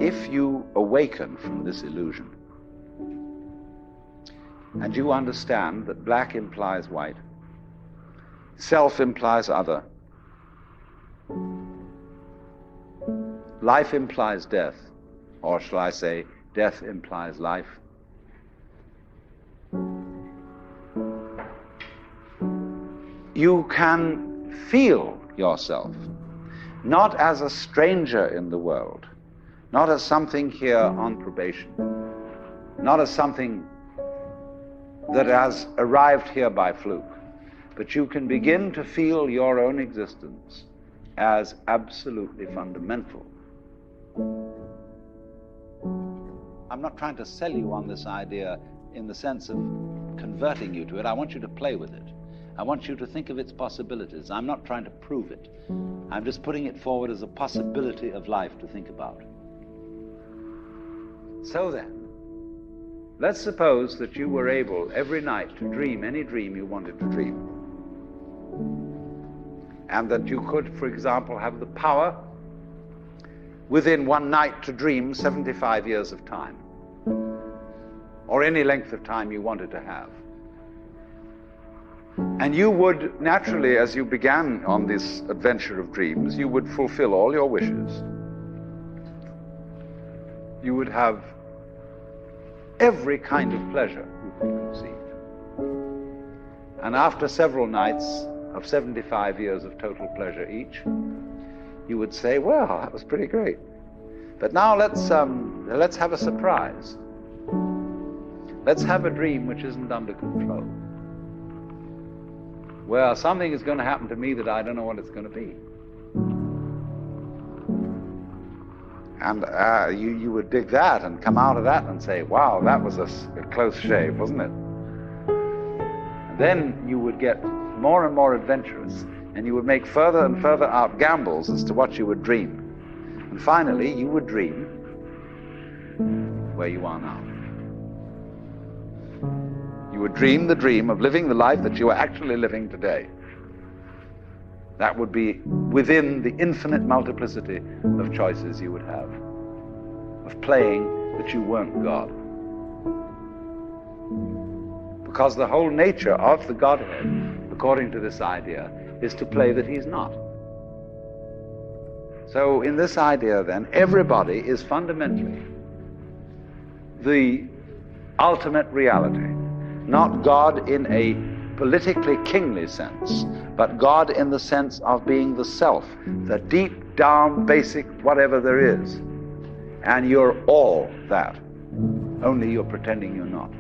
if you awaken from this illusion, and you understand that black implies white, self implies other, life implies death, or shall I say, death implies life, you can feel yourself not as a stranger in the world, not as something here on probation, not as something that has arrived here by fluke, but you can begin to feel your own existence as absolutely fundamental. I'm not trying to sell you on this idea in the sense of converting you to it. I want you to play with it. I want you to think of its possibilities. I'm not trying to prove it. I'm just putting it forward as a possibility of life to think about. So then, let's suppose that you were able every night to dream any dream you wanted to dream. And that you could, for example, have the power within one night to dream 75 years of time, or any length of time you wanted to have. And you would naturally, as you began on this adventure of dreams, you would fulfill all your wishes. You would have every kind of pleasure you could conceive. And after several nights of 75 years of total pleasure each, you would say, well, that was pretty great. But now let's have a surprise. Let's have a dream which isn't under control. Well, something is going to happen to me that I don't know what it's going to be. And you would dig that and come out of that and say, wow, that was a close shave, wasn't it? And then you would get more and more adventurous, and you would make further and further out gambles as to what you would dream. And finally, you would dream where you are now. You would dream the dream of living the life that you are actually living today. That would be within the infinite multiplicity of choices you would have, of playing that you weren't God. Because the whole nature of the Godhead, according to this idea, is to play that he's not. So in this idea then, everybody is fundamentally the ultimate reality. Not God in a politically kingly sense, but God in the sense of being the self, the deep down basic whatever there is. And you're all that, only you're pretending you're not.